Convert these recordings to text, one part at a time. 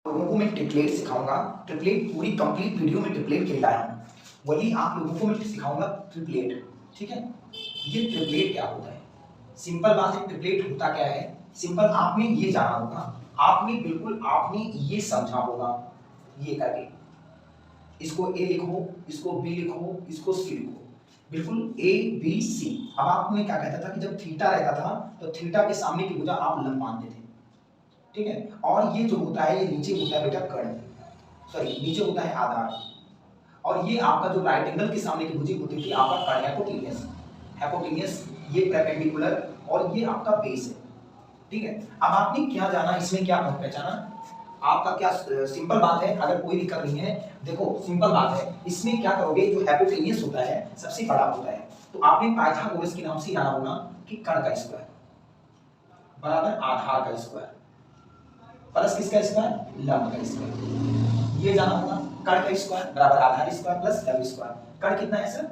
लोगों को मैं ट्रिपलेट सिखाऊंगा। ट्रिपलेट पूरी कंप्लीट वीडियो में ट्रिपलेट के लाया हूँ, वही आप लोगों को मैं सिखाऊंगा ट्रिपलेट। ठीक है, ये ट्रिपलेट क्या होता है? सिंपल बात है, ट्रिपलेट होता क्या है? सिंपल आपने ये जाना होगा, आपने ये समझा होगा, ये करके इसको ए लिखो, इसको बी लिखो, इसको सी लिखो, बिल्कुल ए बी सी। अब आपने क्या कहता था कि जब थीटा रहता था तो थीटा के सामने की भुजा आप लंब मानते थे। ठीक है, और ये जो होता है, ये नीचे होता है बेटा कर्ण, सॉरी नीचे होता है आधार, और ये आपका जो राइट एंगल के सामने की भुजा होती थी आपका कर्ण, हाइपोटेन्यूस। हाइपोटेन्यूस ये परपेंडिकुलर, और ये आपका बेस है। ठीक है, अब आपने क्या जाना, इसमें क्या पहचाना आपका, क्या सिंपल बात है, अगर कोई दिक्कत नहीं है। देखो सिंपल बात है, इसमें क्या करोगे, जो हाइपोटेन्यूस होता है सबसे बड़ा होता है, तो आपने पाइथागोरस के नाम से जाना होगा कि कर्ण का स्क्वायर बराबर आधार का स्क्वायर प्लस किसका स्क्वायर, लंब का स्क्वायर। ये जाना होगा, कर्ण का स्क्वायर बराबर आधार स्क्वायर प्लस लंब स्क्वायर। कर्ण कितना है सर,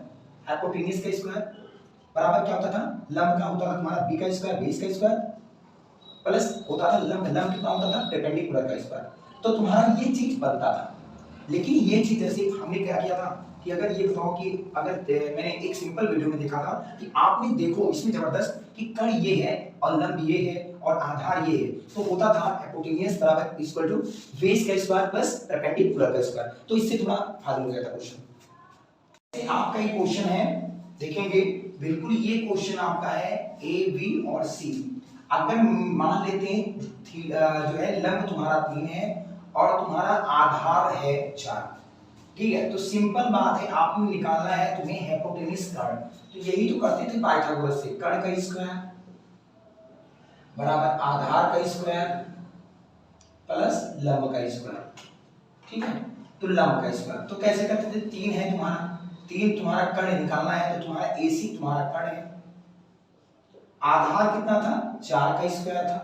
हाइपोटेन्यूस का स्क्वायर बराबर क्या होता था, लंब का होता था तुम्हारा बी का स्क्वायर, बेस का स्क्वायर प्लस होता था लंब, लंब कितना होता था, परपेंडिकुलर का स्क्वायर। तो तुम्हारा ये चीज बनता था। लेकिन ये चीज जैसे हमने क्या किया था कि अगर ये बताओ कि अगर मैंने एक सिंपल वीडियो में देखा था कि आपने देखो इसमें जबरदस्त कि कर्ण ये है और लंब ये है और आधार ये है, तो होता था हाइपोटेन्यूस बराबर इक्वल टू बेस का स्क्वायर प्लस परपेंडिकुलर का स्क्वायर। तो इससे थोड़ा फायदा हो जाता क्वेश्चन। आपका ये क्वेश्चन है, देखेंगे बिल्कुल ये क्वेश्चन आपका है ए बी और सी। अगर मान लेते हैं जो है लंब तुम्हारा 3 है और तुम्हारा आधार है 4। ठीक है, तो सिंपल बात है, आपने निकालना है तुम्हें हाइपोटेन्यूस कर्ण। तो यही तो करते थे पाइथागोरस से, कर्ण का स्क्वायर बराबर आधार का स्क्वायर प्लस लंब का स्क्वायर। ठीक है, तो लंब का स्क्वायर तो कैसे करते थे, 3 है तुम्हारा, 3 तुम्हारा कर्ण निकालना है, तो तुम्हारा AC तुम्हारा कर्ण है, आधार कितना था 4 का स्क्वायर था,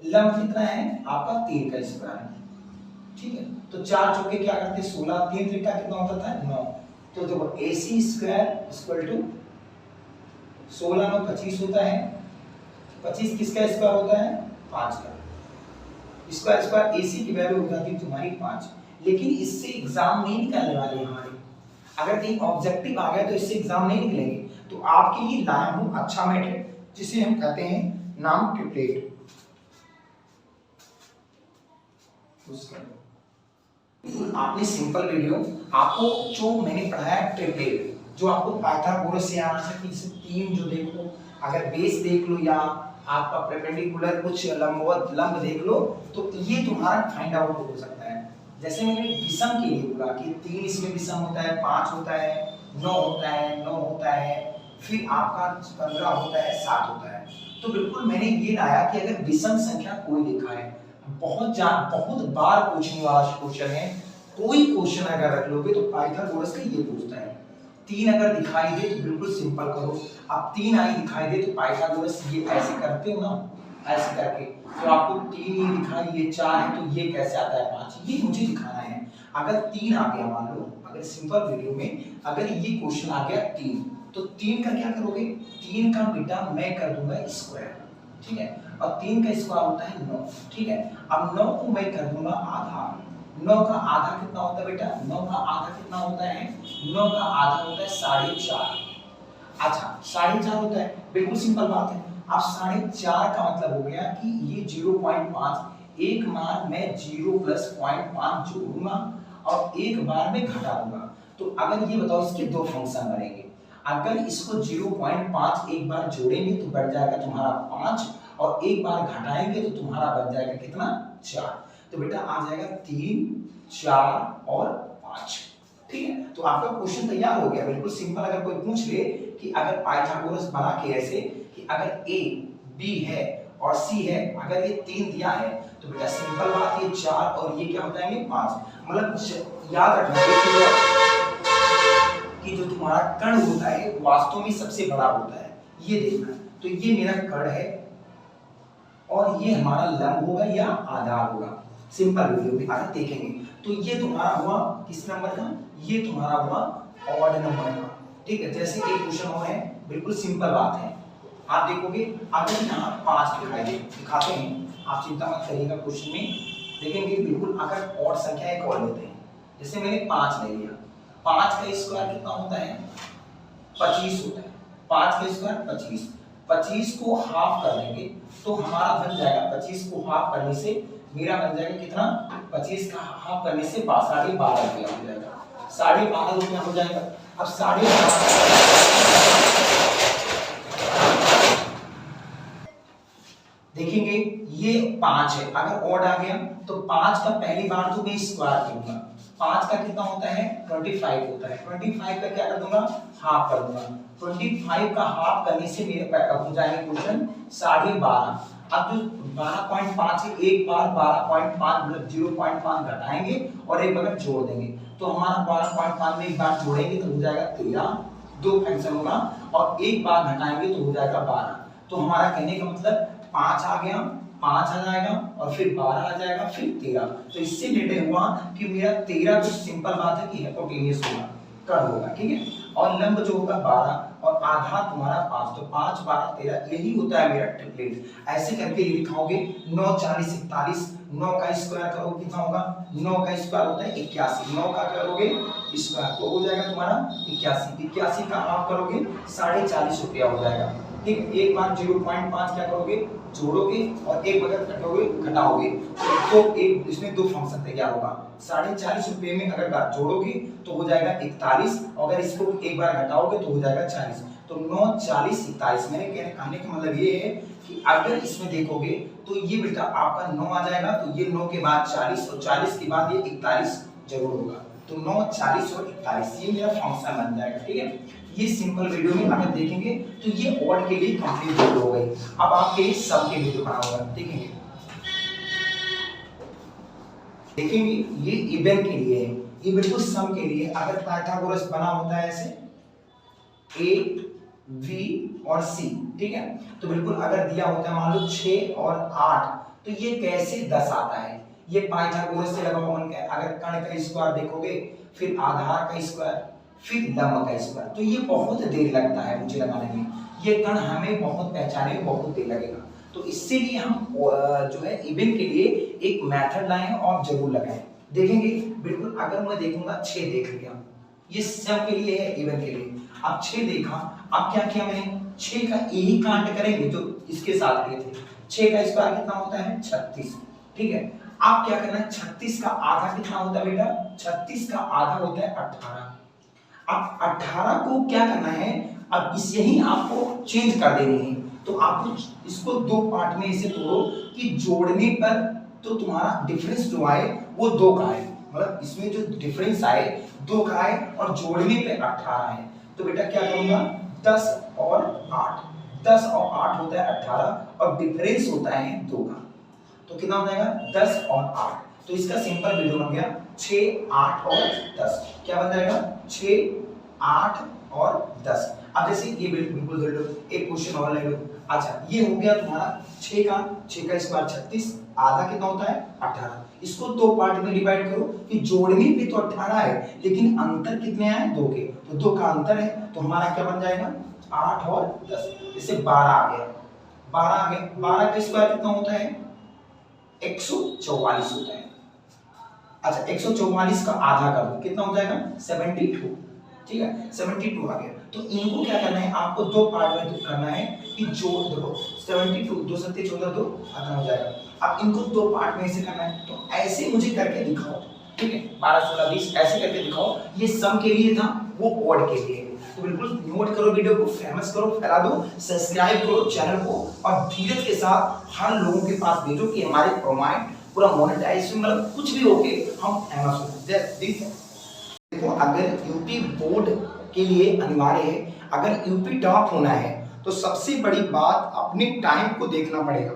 लंब कितना है आपका 3 का स्क्वायर है। ठीक है, तो 4 चौके क्या करते 16, 3 त्रिका कितना होता था 9। तो देखो AC स्क्वायर इक्वल टू 16 9 25 होता है, 25 किसका स्क्वायर होता है 5 का स्क्वायर, स्क्वायर AC की वैल्यू हो जाती है तुम्हारी 5। लेकिन इससे एग्जाम नहीं निकलने वाले हमारे, अगर कहीं ऑब्जेक्टिव आ गया तो इससे एग्जाम नहीं निकलेंगे। तो आपके लिए लाया हूं अच्छा मेथड, जिसे हम कहते हैं नाम ट्रिपलेट। आपने सिंपल वीडियो, आपको जो मैंने पढ़ाया ट्रिपलेट, जो आपको पाइथागोरस से आना चाहिए, जैसे 3 जो देखो, अगर बेस देख लो या आपका परपेंडिकुलर कुछ लंबवत लंब देख लो, तो ये तुम्हारा फाइंड आउट हो सकता है। जैसे मैंने विषम के लिए बोला कि 3 इसमें विषम होता है, 5 होता है, 9 होता है, 9 होता है, फिर आपका 15 होता है, 7 होता है। तो बिल्कुल मैंने ये लाया कि अगर विषम संख्या कोई लिखा है, बहुत बार पूछने वाला क्वेश्चन है, कोई क्वेश्चन अगर रख लोगे तो पाइथागोरस का ये पूछता है। 3 अगर दिखाई दे तो बिल्कुल सिंपल करो, अब 3 आई दिखाई दे तो पाइथागोरस ये ऐसे करते हो ना, ऐसे करके, तो आपको 3 ये दिखाई, ये 4 है, तो ये कैसे आता है 5, ये मुझे दिखाना है। अगर 3 आ गया, मान लो अगर सिंपल वीडियो में अगर ये क्वेश्चन आ गया 3, तो 3 का क्या करोगे, 3 का बेटा मैं कर दूंगा स्क्वायर। ठीक है, और 3 का स्क्वायर होता है 9। ठीक है, अब 9 को मैं कर दूंगा आधा। 9 का आधा कितना होता है बेटा, 9 का आधा कितना होता है, 9 का आधा होता है 4.5। अच्छा 4.5 होता है, बिल्कुल सिंपल बात है। अब 4.5 का मतलब हो गया कि ये 0.5, एक मान मैं 0 प्लस 0.5 जोड़ूंगा और एक बार में घटा दूंगा। तो अगर ये बताओ इसके दो फंक्शन बनेंगे, अगर इसको 0.5 एक बार जोड़ेंगे तो बढ़ जाएगा तुम्हारा 5, और एक बार घटाएंगे तो तुम्हारा बन जाएगा कितना 4। तो बेटा आ जाएगा 3 4 और 5। ठीक है, तो आपका क्वेश्चन तैयार हो गया, बिल्कुल सिंपल। अगर कोई पूछ ले कि अगर पाइथागोरस बना के ऐसे कि अगर A B है और C है, अगर ये 3 दिया है तो बेटा सिंपल बात, ये 4 और ये क्या हो जाएंगे 5। मतलब याद रखना कि जो तुम्हारा कर्ण होता है वास्तव में सबसे बड़ा होता है, ये देखना। तो ये मेरा कर्ण है और ये हमारा लंब होगा या आधार होगा, सिंपल वीडियो में आगे देखेंगे। तो ये तुम्हारा हुआ किस नंबर का, ये तुम्हारा हुआ ऑड नंबर का। ठीक है, जैसे एक क्वेश्चन और है, बिल्कुल सिंपल बात है, आप देखोगे अगर यहाँ 5 दिखाई दे, दिखाते हैं, आप चिंता मत करिएगा क्वेश्चन में देखेंगे बिल्कुल अगर और संख्या एक और लेते हैं, जैसे मैंने 5 ले लिया, 5 का स्क्वायर कितना होता है 25 होता है, 5 का स्क्वायर 25, 25 को हाफ कर देंगे तो हमारा बन जाएगा 25 को हाफ करने से मेरा बन जाएगा कितना 25 का हाफ करने से 12.5 रुपया हो जाएगा, 12.5 रुपया हो जाएगा। अब 12.5 देखेंगे ये 5 है, अगर ऑड आ गया तो 5 का पहली बार तो मैं स्क्वायर करूंगा, 5 का कितना होता है 25 होता है, 25 का क्या कर दूंगा हाफ कर दूंगा, 25 का हाफ करने से मेरे हो जाएगा क्वेश्चन 12.5। अब जो 12.5 है एक बार 12.5 मतलब 0.5 घटाएंगे और एक बार जोड़ देंगे तो हमारा 12.5 में एक बार जोड़ेंगे तो हो जाएगा 13, दो कैंसिल होगा और एक बार घटाएंगे तो हो जाएगा 12। तो हमारा कहने का मतलब 5 आ गया, 5 आ जाएगा और फिर 12 आ जाएगा फिर 13। तो इससे निर्णय हुआ कि मेरा 13 जो सिंपल बात है कि हाइपोटेन्यूस होगा, कर्व होगा, ठीक है। और लंब जो होगा 12 और आधा तुम्हारा 5, तो 5 12 13 यही होता है मेरा ट्रिपलेट। ऐसे करके ये लिखाओगे 9 40 41, 9 का स्क्वायर करोगे कितना होगा 9 का स्क्वायर होता है 81, 9 का करोगे स्क्वायर तो हो जाएगा तुम्हारा 81, 81 का हाफ करोगे 40.5 रुपया हो जाएगा, ठीक है। एक बार 0.5 क्या करोगे जोड़ोगे और एक बगल घटाओगे तो एक इसमें दो फंक्शन तैयार होगा, 40.5 रुपए में अगर जोड़ोगे तो हो जाएगा 41 और अगर इसको एक बार घटाओगे तो हो जाएगा 40। तो 9 40 41 मैंने कहने का मतलब ये है कि अगर इसमें देखोगे तो ये बेटा आपका 9 आ जाएगा तो ये 9 के बाद 40 और 40 के बाद ये 41 जरूर होगा, तो 9 40 और 41 ये मेरा फंक्शन बन जाएगा, ठीक है। ये सिंपल वीडियो में अगर देखेंगे तो ये ऑड के लिए कंप्लीट वीडियो हो गई। अब आपके सम के वीडियो बना होगा देखेंगे, देखेंगे ये इवन के लिए है, ये बिल्कुल सम के लिए। अगर पाइथागोरस बना होता है ऐसे a v और c, ठीक है, तो बिल्कुल अगर दिया होता है मान लो 6 और 8 तो ये कैसे 10 आता है, ये पाइथागोरस से लगा हुआ मन का। अगर कर्ण का स्क्वायर देखोगे फिर आधार का स्क्वायर फिर लंब का स्क्वायर, तो ये बहुत देर लगता है मुझे लगाने में, ये कण हमें बहुत पहचाने में बहुत देर लगेगा। तो इसीलिए हम जो है इवन के लिए एक मेथड लाएं और जरूर लगाएं। देखेंगे बिल्कुल अगर मैं देखूंगा 6 देख लिया, ये सब के लिए है इवन के लिए। अब 6 देखा, अब क्या किया मैंने 6 का यही कांट करेंगे जो इसके साथ लिए थे, 6 का स्क्वायर कितना होता है 36, ठीक है। अब क्या करना है 36 का आधा कितना होता है बेटा 36 का आधा होता है 18। अब 18 को क्या करना है, अब इस यही आपको चेंज कर देनी है, तो आपको इसको दो पार्ट में इसे तोड़ो कि जोड़ने पर तो तुम्हारा डिफरेंस जो आए वो 2 का आए, मतलब इसमें जो डिफरेंस आए 2 का आए और जोड़ने पे 18 है। तो बेटा क्या करूंगा 10 और 8, 10 और 8 होता है 18 और डिफरेंस होता है 2 का, तो कितना हो जाएगा 10 और 8। तो इसका सिंपल वीडियो बन गया 6 8 और 10, क्या बन जाएगा 6 8 और 10। अब जैसे ये बिल्कुल कर लो, एक क्वेश्चन और ले लो। अच्छा ये हो गया तुम्हारा 6 का स्क्वायर 36, आधा कितना होता है 18। इसको दो पार्ट में डिवाइड करो कि जोड़ने पे तो 18 है लेकिन अंतर कितने आए 2 के, तो 2 का अंतर है, तो हमारा क्या बन जाएगा 8 और 10, इससे 12 आ गया, 12 आ गया। 12 का स्क्वायर कितना होता है 144 होता है। अच्छा 144 का आधा कर दो कितना हो जाएगा 72, ठीक है 72 आ गया। तो इनको क्या करना है आपको दो पार्ट में करना है कि जोड़ दो 72 2 7 14 2 खत्म हो जाएगा। अब इनको दो पार्ट में ऐसे करना है, तो ऐसे मुझे करके दिखाओ, ठीक है 12 16 20 ऐसे करके दिखाओ। ये सम के लिए था वो ऑड के लिए, तो बिल्कुल नोट करो, वीडियो को फेमस करो, फैला दो, सब्सक्राइब करो चैनल को और धीरज के साथ हर लोगों के पास भेजो कि हमारे प्रोमाइड पूरा मोनेटाइज मतलब कुछ भी होके हम फेमस हो। देखो अगर यूपी बोर्ड के लिए अनिवार्य है, अगर यूपी टॉप होना है तो सबसे बड़ी बात अपने टाइम को देखना पड़ेगा।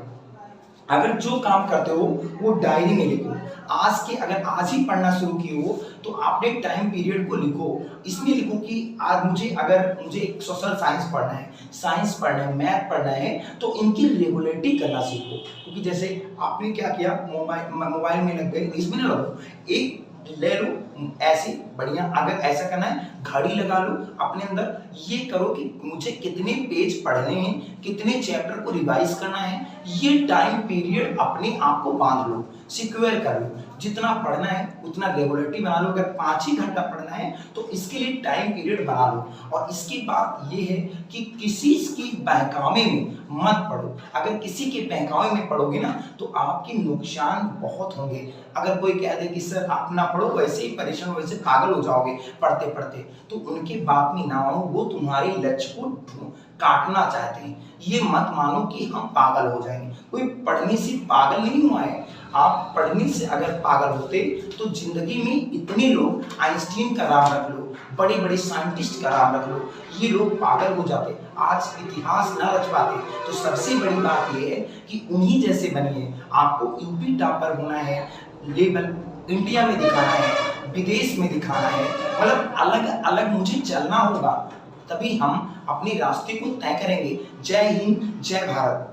अगर जो काम करते हो वो डायरी में लिखो, आज के अगर आज ही पढ़ना शुरू किए हो तो अपने टाइम पीरियड को लिखो। इसमें लिखो कि आज मुझे सोशल साइंस पढ़ना है, साइंस पढ़ना है, मैथ पढ़ना है, तो इनकी रेगुलरिटी करना सीखो। क्योंकि जैसे आपने क्या किया मोबाइल में लग गए, इसमें ना लगो, एक ले लो ऐसे बढ़िया। अगर ऐसा करना है घड़ी लगा लो अपने अंदर, ये करो कि मुझे कितने पेज पढ़ने हैं, कितने चैप्टर को रिवाइज करना है, ये टाइम पीरियड अपने आप को बांध लो, सिक्योर कर लो। जितना पढ़ना है उतना रेगुलरिटी बना लो। अगर 5 ही घंटा पढ़ना है तो इसके लिए टाइम पीरियड बना लो। और इसकी बात ये है कि किसी की बहकावे में मत पढ़ो। अगर किसी के बहकावे में पढ़ोगे ना तो आपके नुकसान बहुत होंगे। अगर कोई कह दे कि सर आप ना पढ़ो, वैसे ही परेशान, वैसे पागल हो जाओगे पढ़ते पढ़ते, तो उनके बात में ना आओ। वो तुम्हारे लक्ष्य को काटना चाहते हैं। ये मत मानो कि हम पागल हो जाएंगे। कोई पढ़ने से पागल नहीं हुआ है। आप पढ़ने से अगर पागल होते तो जिंदगी में इतने लोग, आइंस्टीन का नाम रख लो, बड़े बड़े साइंटिस्ट का नाम रख लो, ये लोग पागल हो जाते, आज इतिहास न रच पाते। तो सबसे बड़ी बात ये है कि उन्हीं जैसे बनिए। आपको यूपी टॉपर होना है, लेवल इंडिया में दिखाना है, विदेश में दिखाना है, मतलब अलग अलग मुझे चलना होगा, तभी हम अपने रास्ते को तय करेंगे। जय हिंद, जय भारत।